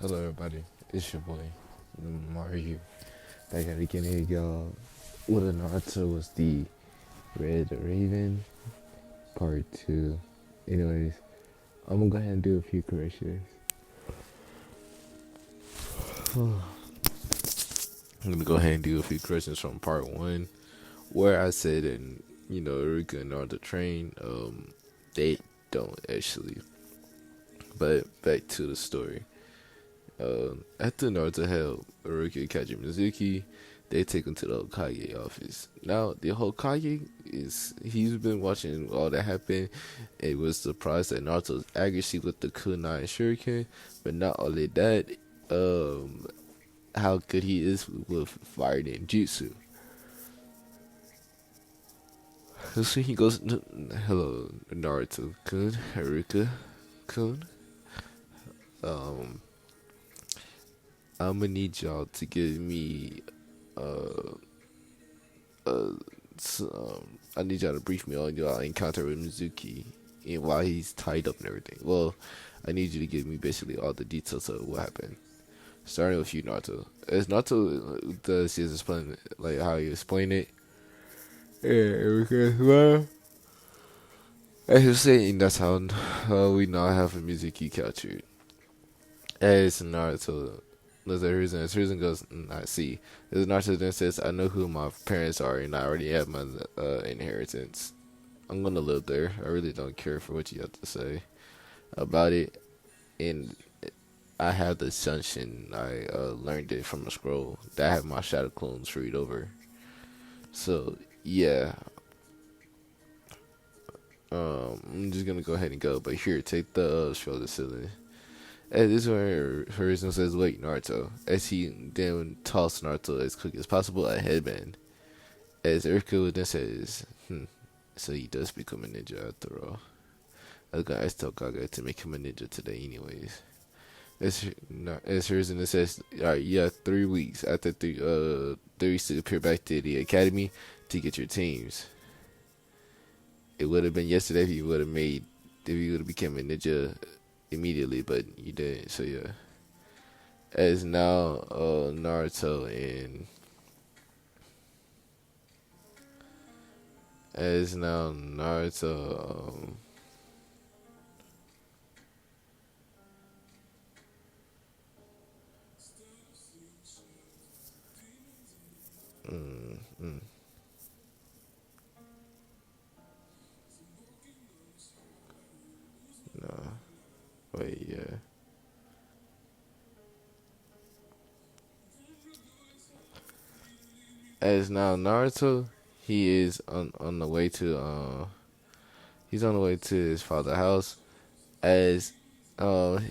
Hello, everybody. It's your boy Mario. Back at it again here, y'all. What Naruto was the Red Raven part 2. Anyways, I'm gonna go ahead and do a few corrections. I'm gonna go ahead and do a few corrections from part 1, where I said, and Ruka and Naruto train. They don't actually. But back to the story. After Naruto helped Haruka catch Mizuki, they take him to the Hokage office. Now, the Hokage he's been watching all that happen. It was surprised at Naruto's accuracy with the kunai shuriken, but not only that, how good he is with fire ninjutsu. So he goes, "Hello, Naruto-kun, Haruka-kun. Um, I'm gonna need y'all to give me uh I need y'all to brief me on your encounter with Mizuki and why he's tied up and everything. Well, I need you to give me basically all the details of what happened. Starting with you, Naruto. As Naruto does his explain, like how he explained it. Yeah, because well, as he was saying, that's how we now have a Mizuki captured. As Naruto, Hiruzen goes, I see. As Naruto then says, I know who my parents are and I already have my inheritance. I'm gonna live there. I really don't care for what you have to say about it. And I have the assumption I learned it from a scroll that I have my shadow clones read over. So, yeah. I'm just gonna go ahead and go. But here, take the shoulder ceiling. And this is where Hiruzen says, wait, Naruto. As he then tosses Naruto as quick as possible a headband. As Uriko then says, so he does become a ninja after all. I was gonna ask Tokage to make him a ninja today anyways. As Hiruzen then says, alright, you have 3 weeks after 3 weeks to appear back to the academy to get your teams. It would have been yesterday if you would have become a ninja immediately, but you didn't. So yeah. As now Naruto and as now Naruto no wait yeah as now Naruto he is on the way to he's on the way to his father's house as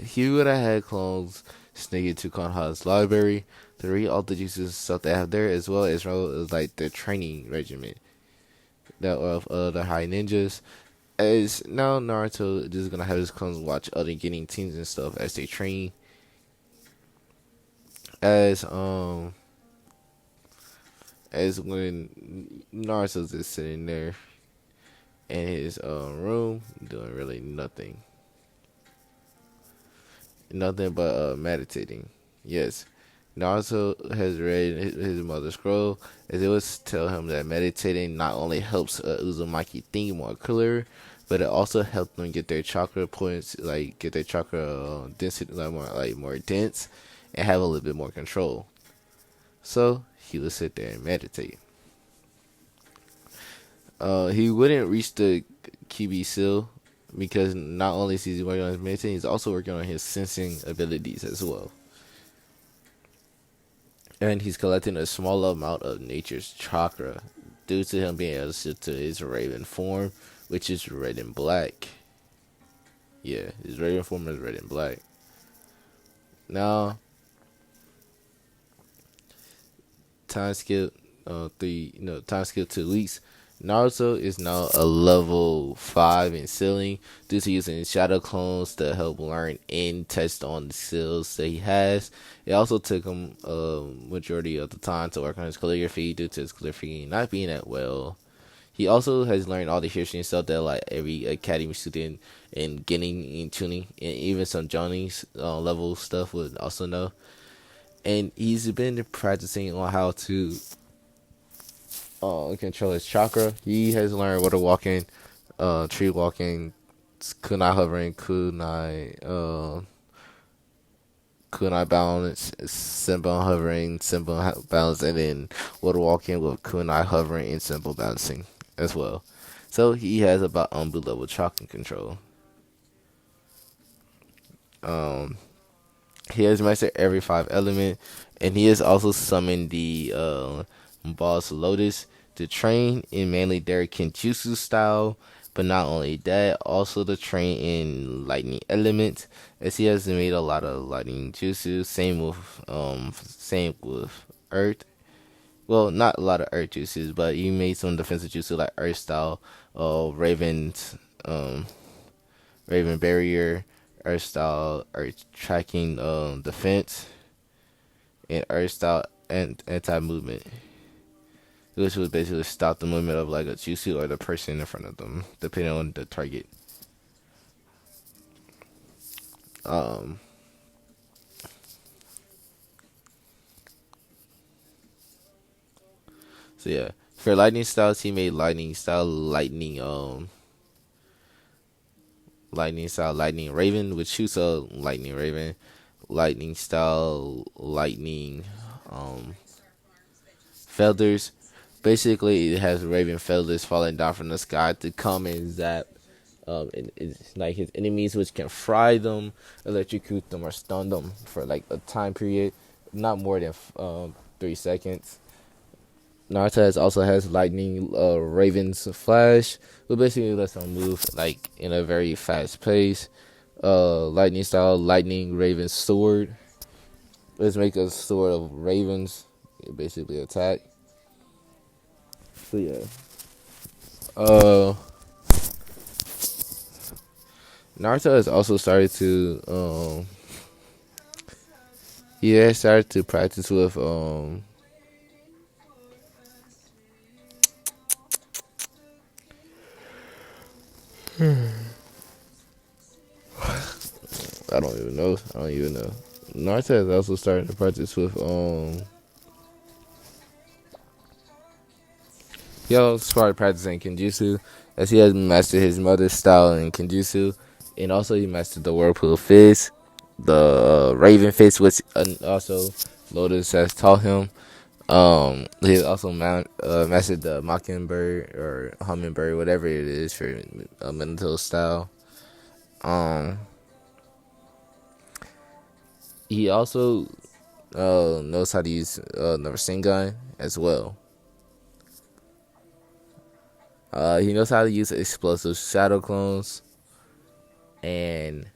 he would have had clones sneak into Konoha's library to read all the juices stuff they have there as well as like the training regiment that of the high ninjas. As now Naruto just gonna have his clones watch other getting teams and stuff as they train. As as when Naruto's just sitting there in his room doing really nothing but meditating. Yes, Naruto has read his mother's scroll as it was tell him that meditating not only helps Uzumaki think more clear, but it also helps them get their chakra points, like get their chakra density more dense, and have a little bit more control. So he would sit there and meditate. He wouldn't reach the Kibi seal because not only is he working on his meditating, he's also working on his sensing abilities as well. And he's collecting a small amount of nature's chakra due to him being able to shift to his raven form, which is red and black. Yeah, his raven form is red and black. Now, time skip time skip 2 weeks. Naruto is now a level 5 in sealing due to using shadow clones to help learn and test on the skills that he has. It also took him majority of the time to work on his calligraphy due to his calligraphy not being that well. He also has learned all the history and stuff that like every academy student and getting in tuning and even some Johnny's level stuff would also know. And he's been practicing on how to control his chakra. He has learned water walking, tree walking, kunai hovering, kunai balance, symbol hovering, symbol balance, and then water walking with kunai hovering and symbol balancing as well. So he has about Umbu level chakra control. Um, he has mastered every five element, and he has also summoned the boss Lotus to train in mainly their Kenjutsu style. But not only that, also to train in lightning element, as he has made a lot of lightning jutsu. Same with earth. Well, not a lot of earth jutsus, but he made some defensive jutsu like earth style, Raven's Raven barrier, earth style, earth tracking defense, and earth style and anti movement, which would basically stop the movement of like a jutsu or the person in front of them, depending on the target. Um, so yeah, for lightning styles, he made lightning style, lightning raven, which shoots a lightning raven, lightning style, lightning um feathers. Basically, it has raven feathers falling down from the sky to come and zap. And it's like his enemies, which can fry them, electrocute them, or stun them for like a time period, not more than 3 seconds. Also has lightning Raven's flash, who basically lets them move like in a very fast pace. Lightning style, lightning Raven sword. Let's make a sword of ravens, basically attack. So yeah. Uh, Naruto has also started to he has started to practice with I don't even know. I don't even know. Naruto has also started to practice with he also started practicing Kenjutsu as he has mastered his mother's style in Kenjutsu, and also he mastered the Whirlpool Fist, the Raven Fist, which also Lotus has taught him. He also mastered the Mockingbird or Hummingbird, whatever it is for mental style. Um, he also knows how to use the Rasengan as well. He knows how to use explosive shadow clones, and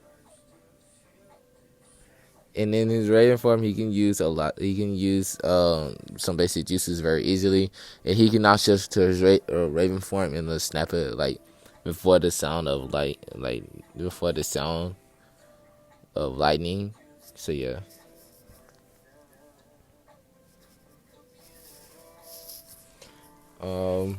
in his Raven form, he can use a lot. He can use some basic juices very easily, and he can now shift to his Raven form and then snap it like before the sound of like before the sound of lightning. So yeah. Um.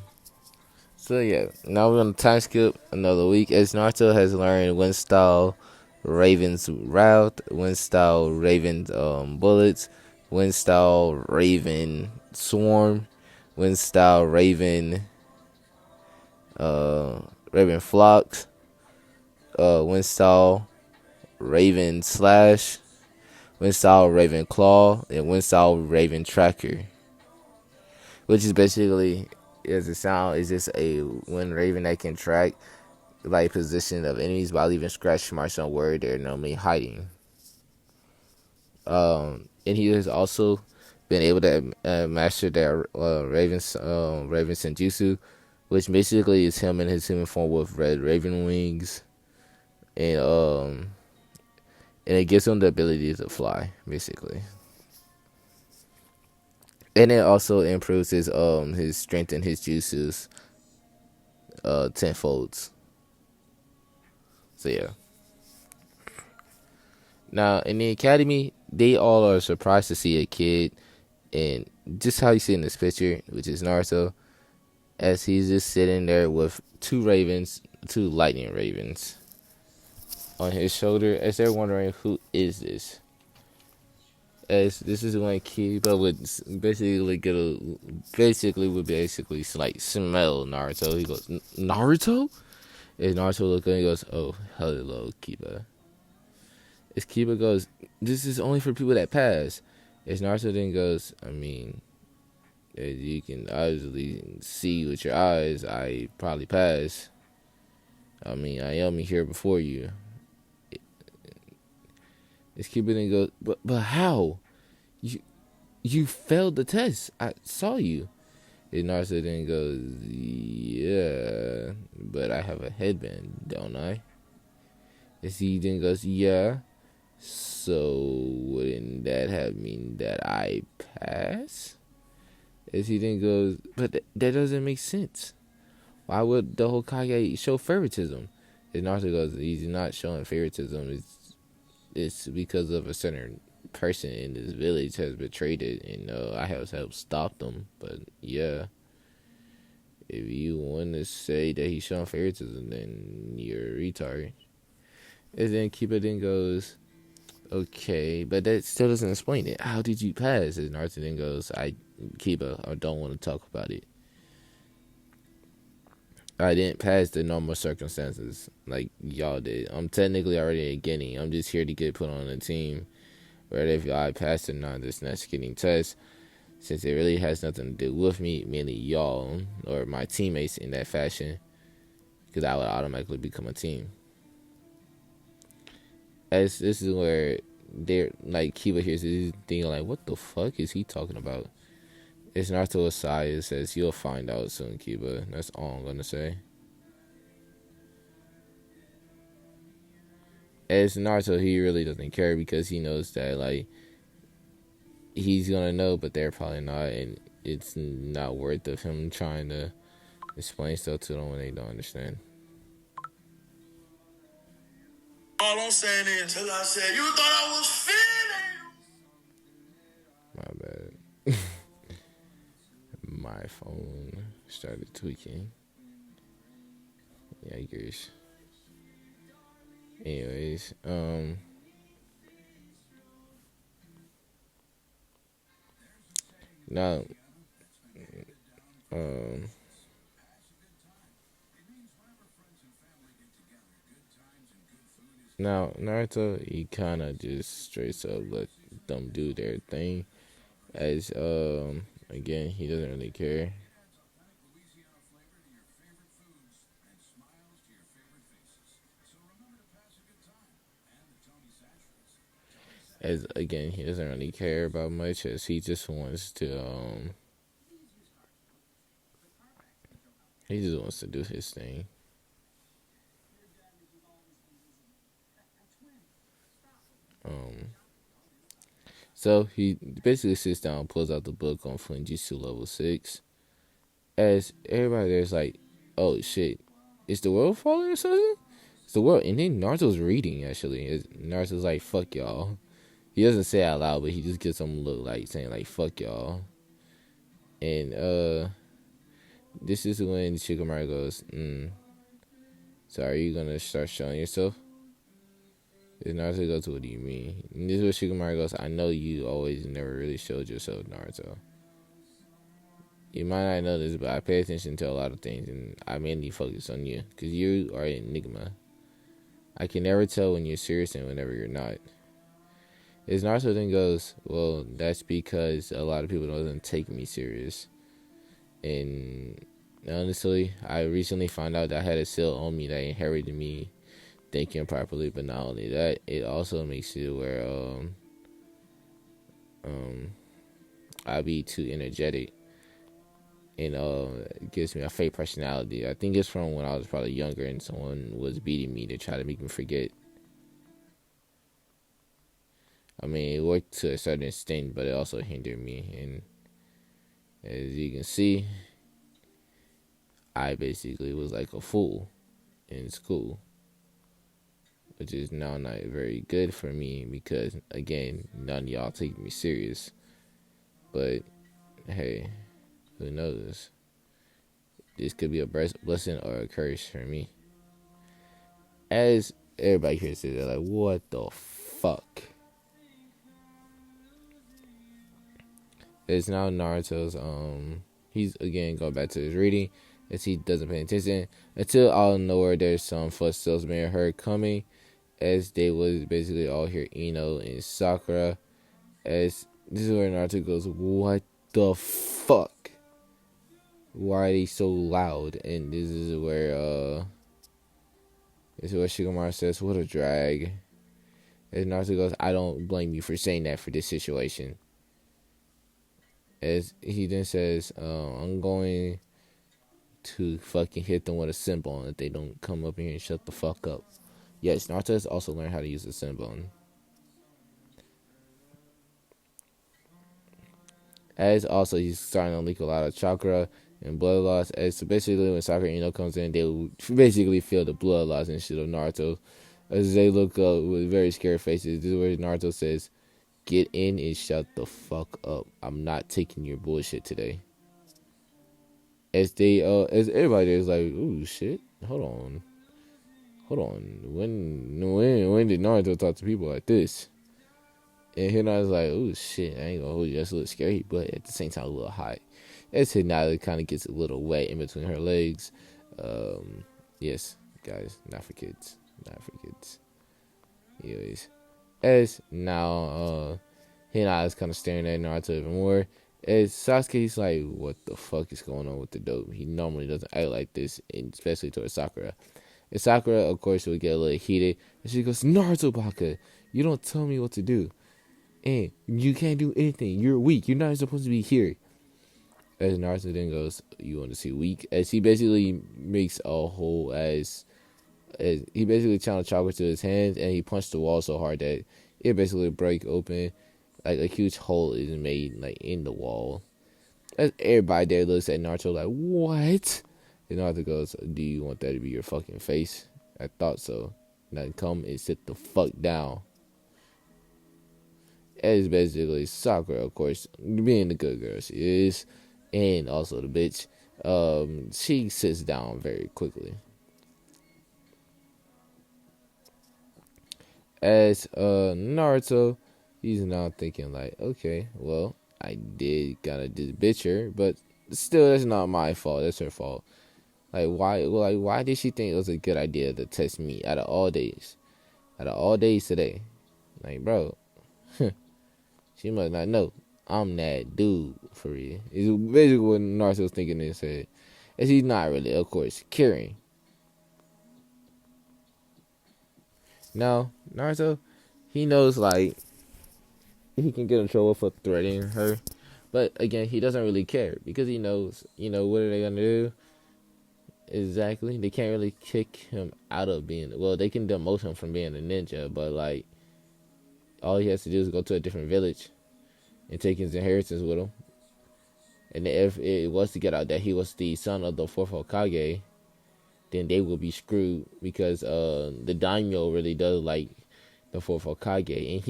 So yeah. Now we're gonna time skip another week as Naruto has learned Wind Style, Raven's route, Wind Style, Raven's bullets, Wind Style, Raven swarm, Wind Style, Raven flocks, Wind Style, Raven slash, Wind Style, Raven claw, and Wind Style, Raven tracker, which is basically as a sound is just a wind raven that can track like position of enemies by leaving scratch marks on where they're normally hiding. And he has also been able to master their Raven Senjutsu, which basically is him in his human form with red raven wings, and and it gives him the ability to fly, basically. And it also improves his strength and his juices tenfolds. So yeah. Now in the academy, they all are surprised to see a kid, and just how you see in this picture, which is Naruto. as he's just sitting there with two lightning ravens on his shoulder, as they're wondering who is this. As this is when Kiba would basically like smell Naruto. He goes, Naruto? And Naruto looks and he goes, oh, hello, Kiba. As Kiba goes, this is only for people that pass. As Naruto then goes, I mean, as you can obviously see with your eyes, I probably passed. I mean, I am here before you. As Kiba then goes, but how? You failed the test. I saw you. And Naruto then goes, yeah, but I have a headband, don't I? As he then goes, yeah. So wouldn't that have mean that I pass? As he then goes, but that doesn't make sense. Why would the Hokage show favoritism? And Naruto goes, he's not showing favoritism. It's because of a certain person in this village has betrayed it, and I have helped stop them. But yeah, if you want to say that he's showing favoritism, then you're a retard. And then Kiba then goes, okay, but that still doesn't explain it. How did you pass? And Naruto then goes, Kiba, I don't want to talk about it. I didn't pass the normal circumstances like y'all did. I'm technically already a Guinea. I'm just here to get put on a team. Whether if I passed or not, this next getting test, since it really has nothing to do with me, mainly y'all or my teammates in that fashion, because I would automatically become a team. As this is where they're like Kiba hears this thing like, what the fuck is he talking about? It's Naruto aside. It says you'll find out soon, Kiba. That's all I'm gonna say. As Naruto, he really doesn't care because he knows that like he's gonna know, but they're probably not, and it's not worth of him trying to explain stuff to them when they don't understand. All I'm saying is, till I said you thought I was feeling. My bad. My phone started tweaking. Yikers. Anyways, now, now Naruto, he kind of just straight up let them do their thing. As again, he doesn't really care. As again, he doesn't really care about much, as he just wants to he just wants to do his thing. So he basically sits down, pulls out the book on Fujitsu level 6. As everybody there's like, oh shit, is the world falling or something? It's the world. And then Naruto's reading actually. Naruto's like, fuck y'all. He doesn't say it out loud, but he just gives some look like saying like, fuck y'all. And this is when Shikamaru goes, so are you gonna start showing yourself? And Naruto goes, what do you mean? And this is where Shikamaru goes, I know you always never really showed yourself, Naruto. You might not know this, but I pay attention to a lot of things, and I mainly focus on you, because you are an enigma. I can never tell when you're serious and whenever you're not. As Naruto then goes, well, that's because a lot of people don't take me serious. And honestly, I recently found out that I had a seal on me that inherited me thinking properly, but not only that, it also makes it where I be too energetic, and it gives me a fake personality. I think it's from when I was probably younger and someone was beating me to try to make me forget. I mean, it worked to a certain extent, but it also hindered me. And as you can see, I basically was like a fool in school, which is now not very good for me because, again, none of y'all take me serious. But hey, who knows? This could be a blessing or a curse for me. As everybody here says, they're like, what the fuck? It's now Naruto's, he's again going back to his reading as he doesn't pay attention until out of nowhere there's some footsteps being heard coming as they was basically all hear Ino and Sakura. As this is where Naruto goes, what the fuck? Why are they so loud? And this is where Shikamaru says, what a drag. As Naruto goes, I don't blame you for saying that for this situation. As he then says, I'm going to fucking hit them with a Senbon if they don't come up here and shut the fuck up. Yes, Naruto has also learned how to use a Senbon. As also he's starting to leak a lot of chakra and blood loss. As so basically when Sakura Ino comes in, they will basically feel the blood loss instead of Naruto. As they look up with very scared faces, this is where Naruto says, get in and shut the fuck up. I'm not taking your bullshit today. As everybody is like, ooh shit, hold on. When did Naruto talk to people like this? And Hinata's like, ooh shit, I ain't gonna hold you. That's a little scary, but at the same time a little hot. As Hinata kind of gets a little wet in between her legs. Yes, guys, not for kids. Anyways, as now Hinata's kind of staring at Naruto even more. As Sasuke's like, what the fuck is going on with the dope? He normally doesn't act like this, and especially towards Sakura. And Sakura, of course, will get a little heated. And she goes, Naruto Baka, you don't tell me what to do. And you can't do anything. You're weak. You're not supposed to be here. As Naruto then goes, you want to see weak? As he basically makes a hole as he basically channeled chakra to his hands, and he punched the wall so hard that it basically break open. Like a huge hole is made like in the wall. As everybody there looks at Naruto like, what? And Naruto goes, do you want that to be your fucking face? I thought so. Now come and sit the fuck down. As basically Sakura, of course, being the good girl she is, and also the bitch, she sits down very quickly. As Naruto, he's now thinking like, okay, well, I did kinda bitch her, but still, that's not my fault. That's her fault. Like, why did she think it was a good idea to test me out of all days? Out of all days today, like, bro, she must not know I'm that dude for real. It's basically what Naruto was thinking in his head. And she's not really, of course, caring. Now, Naruto, he knows, like, he can get in trouble for threatening her. But, again, he doesn't really care. Because he knows, what are they going to do? Exactly. They can't really kick him out of being... Well, they can demote him from being a ninja. But, like, all he has to do is go to a different village and take his inheritance with him. And if it was to get out that he was the son of the fourth Hokage, then they will be screwed because the daimyo really does like the fourth Hokage. And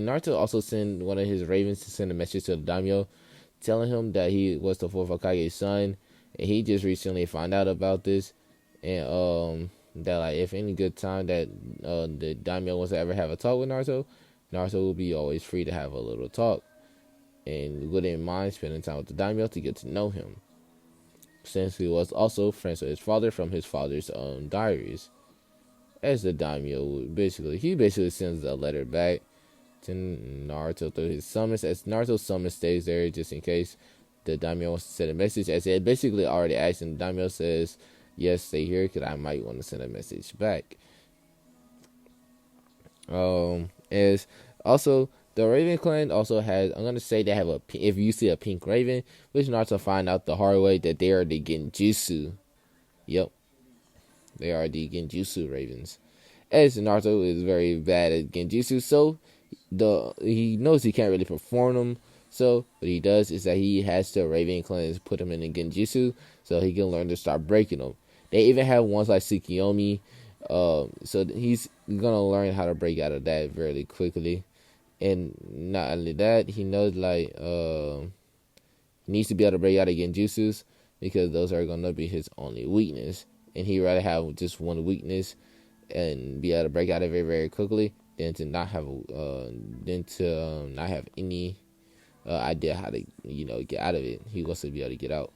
Naruto also sent one of his ravens to send a message to the daimyo telling him that he was the fourth Hokage's son. And he just recently found out about this. And that like if any good time that the daimyo wants to ever have a talk with Naruto will be always free to have a little talk. And wouldn't mind spending time with the daimyo to get to know him, since he was also friends with his father from his father's diaries. As the daimyo he basically sends a letter back to Naruto through his summons. As Naruto's summon stays there just in case the daimyo wants to send a message. As it basically already asked, and the daimyo says, "Yes, stay here, because I might want to send a message back." As also. The Raven Clan also has, I'm going to say they have if you see a pink Raven, which Naruto find out the hard way that they are the Genjutsu. Yep. They are the Genjutsu Ravens. As Naruto is very bad at Genjutsu, so he knows he can't really perform them. So what he does is that he has the Raven Clans put him in the Genjutsu so he can learn to start breaking them. They even have ones like Tsukiyomi. So he's going to learn how to break out of that very quickly. And not only that, he knows like he needs to be able to break out of genjutsus. because those are gonna be his only weakness, and he'd rather have just one weakness and be able to break out of it very quickly than to not have not have any idea how to get out of it. He wants to be able to get out.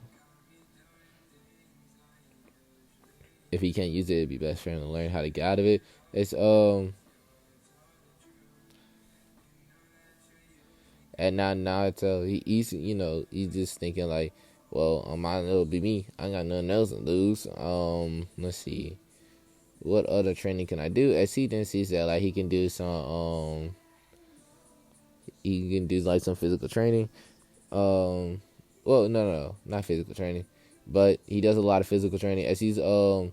If he can't use it, it'd be best for him to learn how to get out of it. It's and now he's just thinking like, well, might as well be me. I got nothing else to lose. Let's see, what other training can I do? As he then sees that like he can do like some physical training. Well, no, not physical training, but he does a lot of physical training as he's also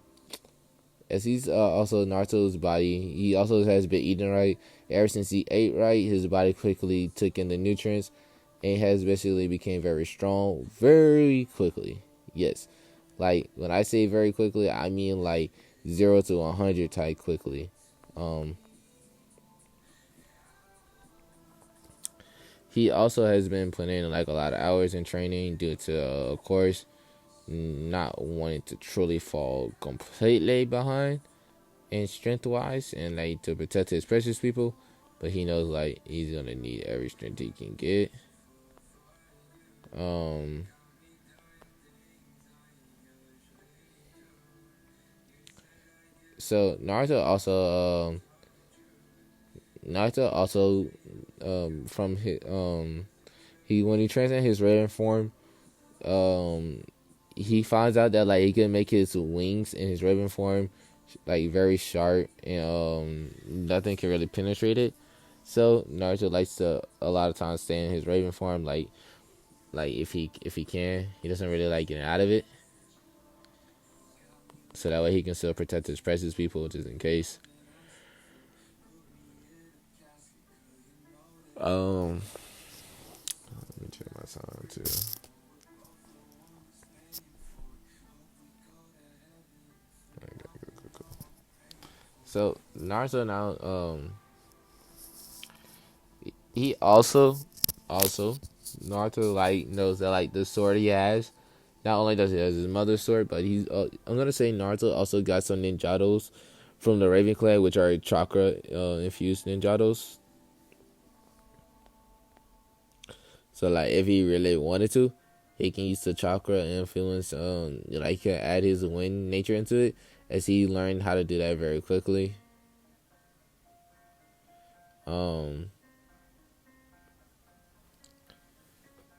Naruto's body. He also has been eating right. Ever since he ate right, his body quickly took in the nutrients and has basically became very strong very quickly. Yes, like when I say very quickly, I mean like 0 to 100 type quickly. Um, he also has been putting in like a lot of hours in training due to, of course, not wanting to truly fall completely behind in strength wise and like to protect his precious people. But he knows like he's gonna need every strength he can get. Um, so Naruto also from his he when he trains in his Raven form, um he finds out that like he can make his wings in his Raven form like very sharp and nothing can really penetrate it. So Naruto likes to a lot of times stay in his Raven form, like if he can, he doesn't really like getting out of it. So that way he can still protect his precious people just in case. Let me check my time too. So Naruto now he also Naruto like knows that like the sword he has, not only does he have his mother's sword, but he's I'm gonna say Naruto also got some ninjados from the Raven Clan, which are chakra infused ninjados. So like if he really wanted to, he can use the chakra influence. Like he can add his wind nature into it, as he learned how to do that very quickly. Um.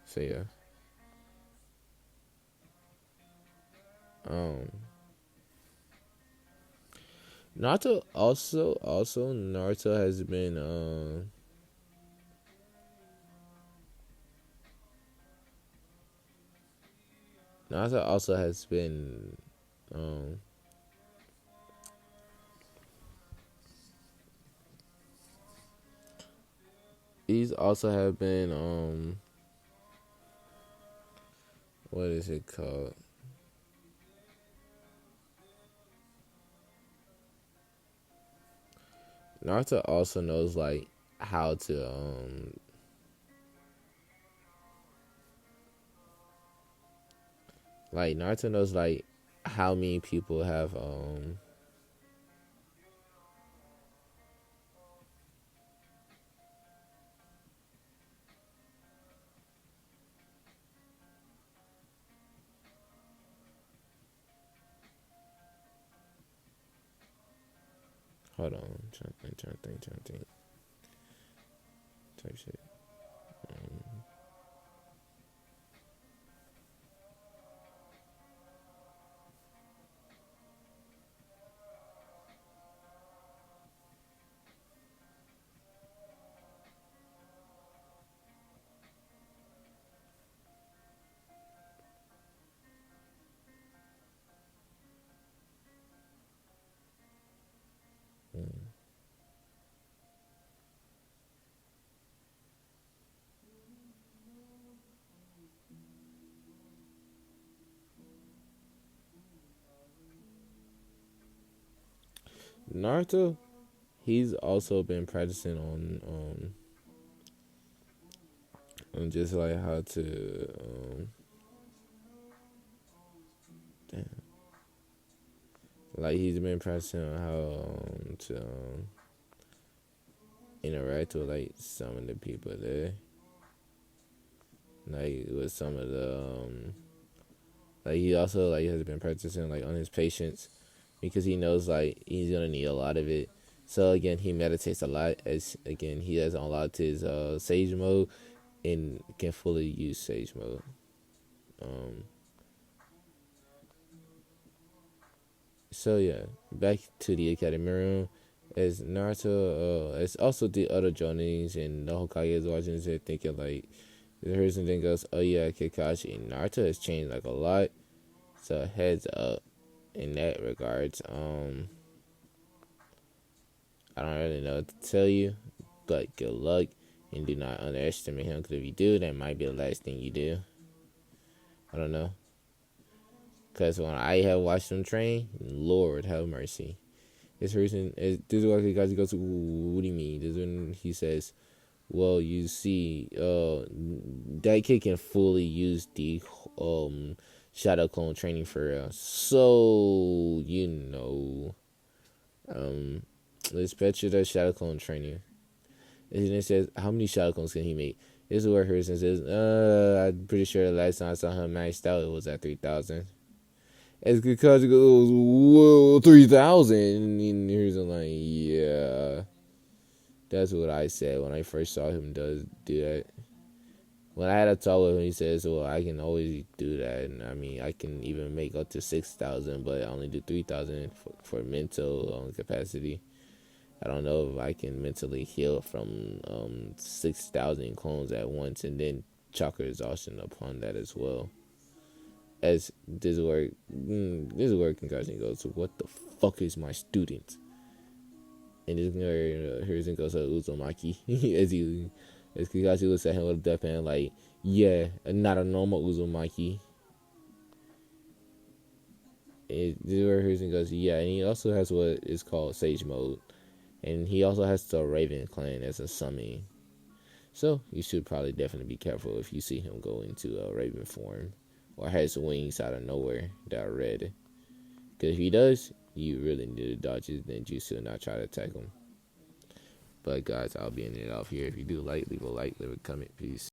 So yeah. Um. Naruto has been Naruto also has been um he's also have been what is it called? Naruto also knows like how to like Naruto knows like how many people have hold on, trying to think type shit. Um, Naruto, he's also been practicing on just like how to Like he's been practicing on how to interact with like some of the people there, like with some of the like he also like has been practicing like on his patience because he knows like he's gonna need a lot of it. So again, he meditates a lot as again he has unlocked his sage mode and can fully use sage mode. Um, so yeah, back to the academy room. As Naruto, as also the other Jonins and the Hokage is watching this, thinking like, the person then goes, "Oh yeah, Kakashi, Naruto has changed like a lot." So heads up in that regards. I don't really know what to tell you, but good luck and do not underestimate him. Because if you do, that might be the last thing you do. I don't know. Because when I have watched him train, Lord have mercy. This person, this is why Kakashi goes, what do you mean? This is when he says, well, you see, that kid can fully use the shadow clone training for real. So, let's picture that shadow clone training. And then it says, how many shadow clones can he make? This is where Harrison says, I'm pretty sure the last time I saw him maxed out, it was at 3,000. As Kakashi goes, whoa, 3,000? And Harrison like, yeah. That's what I said when I first saw him do that. When I had a talk with him, he says, well, I can always do that. And I mean, I can even make up to 6,000, but I only do 3,000 for mental capacity. I don't know if I can mentally heal from 6,000 clones at once and then chakra exhaustion upon that as well. As this is where concussion goes to what the fuck is my student? And this where Hiruzen goes to Uzumaki as Kakashi looks at him with a deadpan like, yeah, not a normal Uzumaki. And this is where Hiruzen goes, yeah, and he also has what is called Sage Mode. And he also has the Raven clan as a summon. So you should probably definitely be careful if you see him go into a Raven form or has wings out of nowhere that are red. Because if he does, you really need to dodge his ninjutsu and not try to attack him. But guys, I'll be ending it off here. If you do like, leave a like, leave a comment. Peace.